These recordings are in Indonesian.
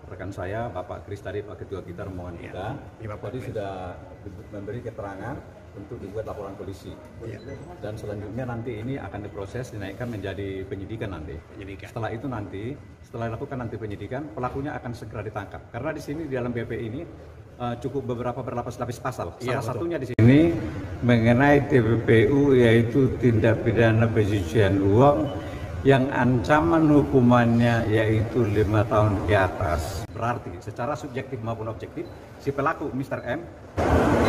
rekan saya Bapak Kris tadi, Pak Ketua kita rombongan kita, tadi sudah memberi keterangan untuk dibuat laporan polisi. Dan selanjutnya nanti ini akan diproses, dinaikkan menjadi penyidikan nanti. Setelah itu nanti, setelah dilakukan nanti penyidikan, pelakunya akan segera ditangkap. Karena di sini di dalam BP ini cukup beberapa berlapis-lapis pasal. Salah satunya di sini mengenai TPPU, yaitu tindak pidana pencucian uang yang ancaman hukumannya yaitu 5 tahun ke atas. Berarti secara subjektif maupun objektif, si pelaku Mr. M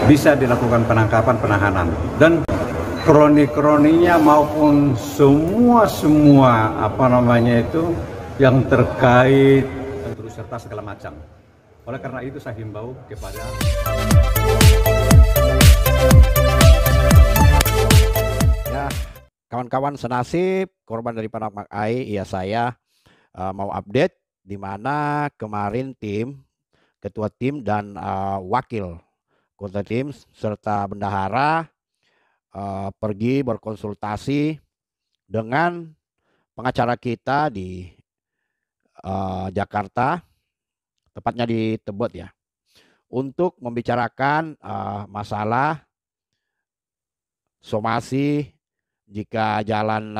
bisa dilakukan penangkapan, penahanan, dan kroni-kroninya maupun semua yang terkait turut serta segala macam. Oleh karena itu saya himbau kepada kawan-kawan senasib korban daripada Mak Ai, saya mau update di mana kemarin ketua tim dan wakil ketua tim serta bendahara pergi berkonsultasi dengan pengacara kita di Jakarta, tepatnya di Tebet ya, untuk membicarakan masalah somasi jika jalan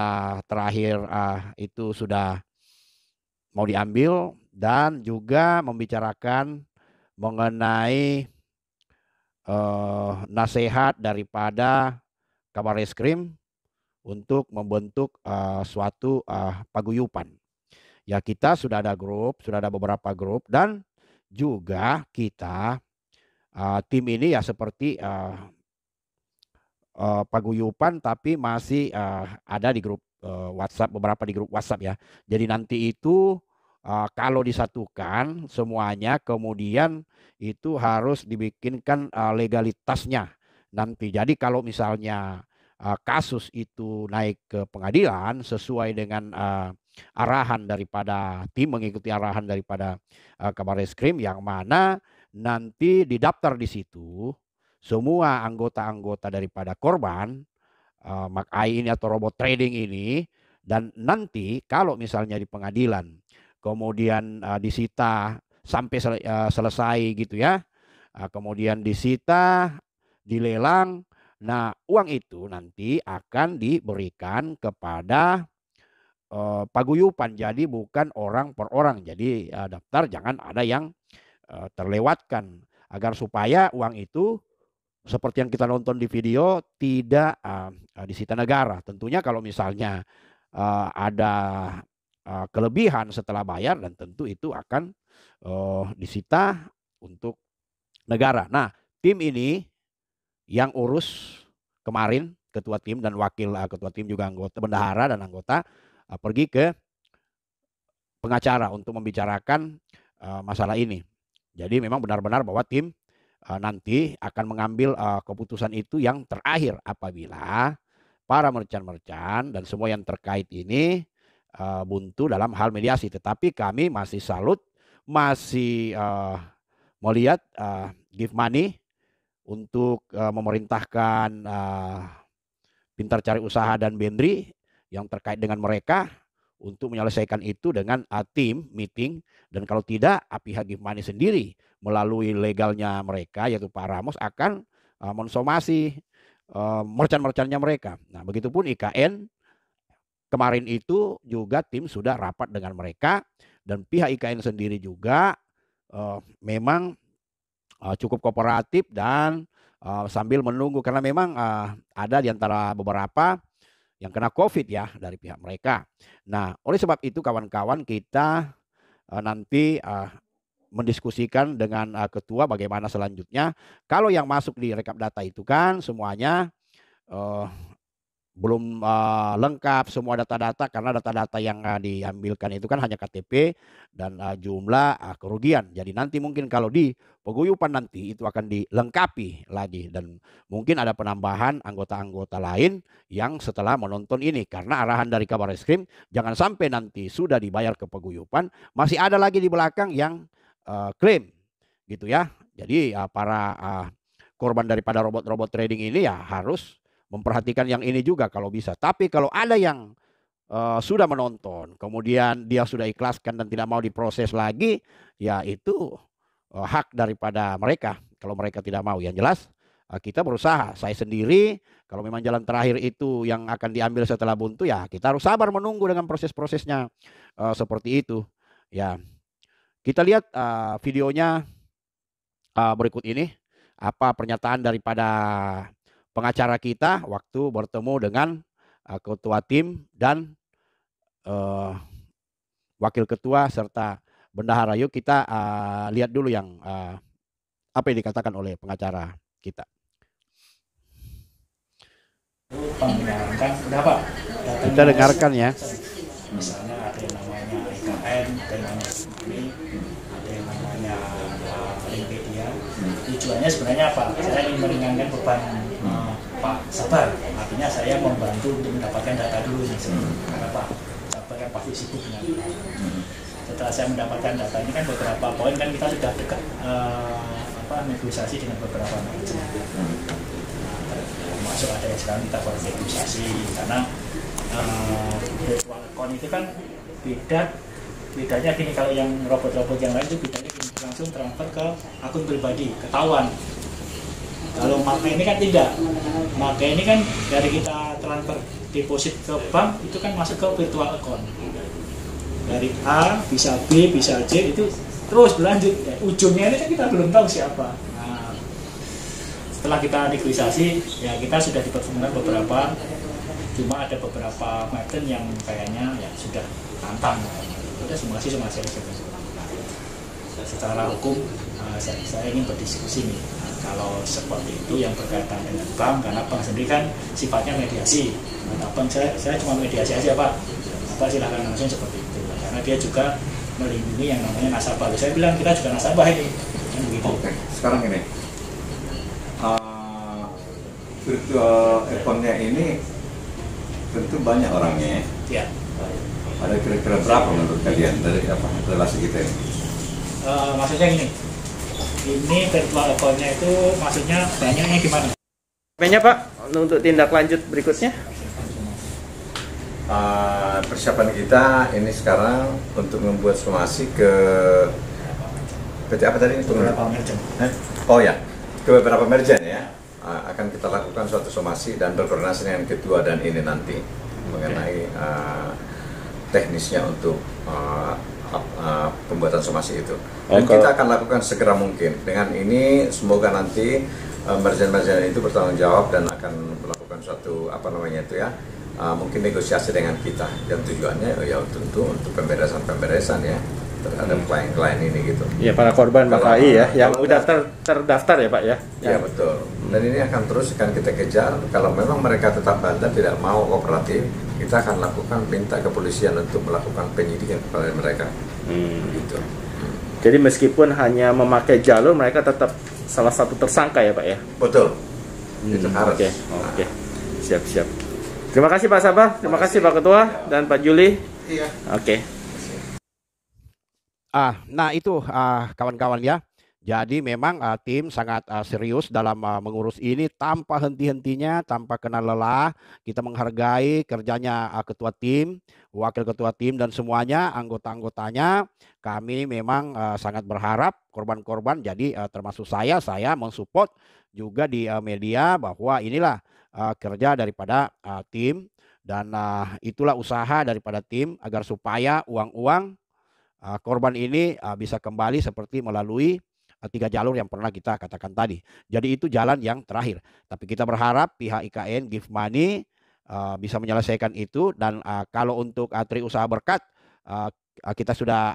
terakhir itu sudah mau diambil, dan juga membicarakan mengenai nasihat daripada Kabarreskrim untuk membentuk suatu paguyupan. Ya, kita sudah ada grup, sudah ada beberapa grup, dan juga kita tim ini ya seperti paguyupan, tapi masih ada di grup WhatsApp, beberapa di grup WhatsApp ya. Jadi nanti itu kalau disatukan semuanya, kemudian itu harus dibikinkan legalitasnya nanti. Jadi kalau misalnya kasus itu naik ke pengadilan sesuai dengan arahan daripada tim, mengikuti arahan daripada Kabarreskrim, yang mana nanti didaftar di situ semua anggota-anggota daripada korban Mak Ai ini atau robot trading ini. Dan nanti kalau misalnya di pengadilan kemudian disita sampai selesai gitu ya, kemudian disita, dilelang, nah uang itu nanti akan diberikan kepada paguyupan, jadi bukan orang per orang. Jadi daftar jangan ada yang terlewatkan, agar supaya uang itu seperti yang kita nonton di video tidak disita negara. Tentunya kalau misalnya ada kelebihan setelah bayar, dan tentu itu akan disita untuk negara. Nah, tim ini yang urus kemarin, ketua tim dan wakil ketua tim, juga anggota bendahara dan anggota pergi ke pengacara untuk membicarakan masalah ini. Jadi memang benar-benar bahwa tim nanti akan mengambil keputusan itu yang terakhir apabila para merchant-merchant dan semua yang terkait ini buntu dalam hal mediasi. Tetapi kami masih salut, masih melihat give money untuk memerintahkan Pintar Cari Usaha dan Bendri yang terkait dengan mereka untuk menyelesaikan itu dengan tim meeting. Dan kalau tidak, pihak give money sendiri melalui legalnya mereka yaitu Pak Ramos akan mensomasi merchant-merchantnya mereka. Nah, begitupun IKN kemarin itu juga tim sudah rapat dengan mereka, dan pihak IKN sendiri juga memang cukup kooperatif dan sambil menunggu, karena memang ada di antara beberapa yang kena COVID ya dari pihak mereka. Nah, oleh sebab itu kawan-kawan, kita nanti mendiskusikan dengan ketua bagaimana selanjutnya. Kalau yang masuk di rekap data itu kan semuanya belum lengkap semua data-data, karena data-data yang diambilkan itu kan hanya KTP dan jumlah kerugian. Jadi nanti mungkin kalau di paguyupan nanti itu akan dilengkapi lagi, dan mungkin ada penambahan anggota-anggota lain yang setelah menonton ini, karena arahan dari Kabarreskrim jangan sampai nanti sudah dibayar ke paguyupan masih ada lagi di belakang yang klaim gitu ya. Jadi para korban daripada robot-robot trading ini ya harus memperhatikan yang ini juga kalau bisa. Tapi kalau ada yang sudah menonton, kemudian dia sudah ikhlaskan dan tidak mau diproses lagi, ya itu hak daripada mereka. Kalau mereka tidak mau, yang jelas kita berusaha. Saya sendiri, kalau memang jalan terakhir itu yang akan diambil setelah buntu, ya kita harus sabar menunggu dengan proses-prosesnya seperti itu. Ya, kita lihat videonya berikut ini. Apa pernyataan daripada pengacara kita waktu bertemu dengan ketua tim dan wakil ketua serta bendahara. Yuk kita lihat dulu yang apa yang dikatakan oleh pengacara kita. Kita dengarkan ya. Misalnya ada yang namanya IKN, ada yang namanya SUMI, ada yang namanya Linkpedia. Tujuannya sebenarnya apa? Saya ingin meringankan beban Pak Sabar. Artinya saya membantu untuk mendapatkan data dulu nih. Karena Pak Sabar kan pasti sibuk dengan setelah saya mendapatkan data ini kan beberapa poin kan kita sudah dekat negosiasi dengan beberapa manajemen. Termasuk ada yang sekarang kita bernegosiasi karena virtual account itu kan bedanya gini, kalau yang robot-robot yang lain itu bedanya gini, langsung transfer ke akun pribadi, ketahuan. Kalau Marka ini kan tidak. Marka ini kan dari kita transfer deposit ke bank itu kan masuk ke virtual account. Dari A bisa B bisa C itu terus berlanjut. Ya, ujungnya ini kan kita belum tahu siapa. Nah, setelah kita negosiasi ya kita sudah dipertemukan beberapa. Cuma ada beberapa merchant yang kayaknya ya sudah tantang, sudah somasi aja. Secara hukum saya ingin berdiskusi nih. Kalau seperti itu yang berkaitan dengan bank, karena bank sendiri kan sifatnya mediasi. Nah, bank saya cuma mediasi aja Pak. Apa silakan langsung seperti itu. Karena dia juga melindungi yang namanya nasabah. Saya bilang kita juga nasabah ini. Kan begitu. Oke, sekarang ini virtual account-nya ini tentu banyak orangnya. Ya. Ada kira-kira berapa menurut kalian dari apa relasi kita ini? Maksudnya gini, ini virtual account-nya itu maksudnya banyaknya gimana? Nya Pak, untuk tindak lanjut berikutnya? Persiapan kita ini sekarang untuk membuat somasi ke PT apa tadi? Beberapa merchant. Oh ya, ke beberapa merchant ya. Akan kita lakukan suatu somasi dan berkoordinasi dengan ketua dan ini nanti mengenai teknisnya untuk pembuatan somasi itu. Dan kita akan lakukan segera mungkin. Dengan ini semoga nanti merchant-merchant itu bertanggung jawab dan akan melakukan suatu mungkin negosiasi dengan kita. Dan tujuannya ya tentu untuk pemberesan ya terhadap klien-klien ini gitu. Ya, para korban MAKAI ya yang udah terdaftar ya Pak ya. Ya betul. Dan ini akan terus kita kejar. Kalau memang mereka tetap bantah tidak mau kooperatif, kita akan lakukan minta kepolisian untuk melakukan penyidikan kepada mereka. Gitu. Jadi meskipun hanya memakai jalur, mereka tetap salah satu tersangka ya Pak ya. Betul. Itu harus. Oke. Siap. Terima kasih Pak Sabar, terima kasih Pak Ketua dan Pak Juli. Iya. Oke. Nah itu kawan-kawan ya. Jadi memang tim sangat serius dalam mengurus ini tanpa henti-hentinya, tanpa kenal lelah. Kita menghargai kerjanya ketua tim, wakil ketua tim dan semuanya anggota-anggotanya. Kami memang sangat berharap korban-korban. Jadi termasuk saya mensupport juga di media bahwa inilah kerja daripada tim dan itulah usaha daripada tim agar supaya uang-uang korban ini bisa kembali seperti melalui 3 jalur yang pernah kita katakan tadi. Jadi itu jalan yang terakhir. Tapi kita berharap pihak IKN Give Money bisa menyelesaikan itu dan kalau untuk Tri Usaha Berkat kita sudah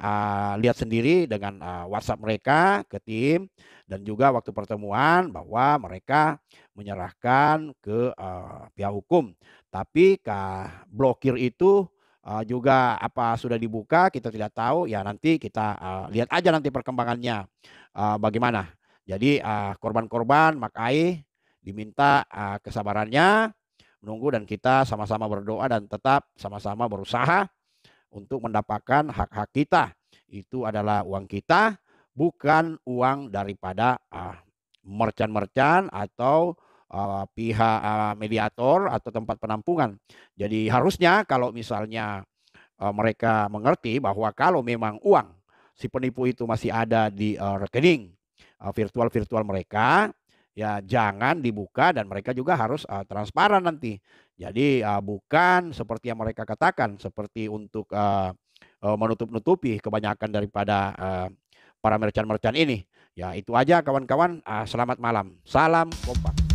lihat sendiri dengan WhatsApp mereka ke tim dan juga waktu pertemuan bahwa mereka menyerahkan ke pihak hukum. Tapi blokir itu juga apa sudah dibuka kita tidak tahu ya, nanti kita lihat aja nanti perkembangannya bagaimana. Jadi korban-korban MAKAI diminta kesabarannya menunggu dan kita sama-sama berdoa dan tetap sama-sama berusaha untuk mendapatkan hak-hak kita. Itu adalah uang kita, bukan uang daripada merchant-merchant atau pihak mediator atau tempat penampungan. Jadi harusnya kalau misalnya mereka mengerti bahwa kalau memang uang si penipu itu masih ada di rekening virtual mereka, ya jangan dibuka dan mereka juga harus transparan nanti. Jadi bukan seperti yang mereka katakan, seperti untuk menutup-nutupi kebanyakan daripada para merchant-merchant ini. Ya itu aja kawan-kawan, selamat malam. Salam kompak.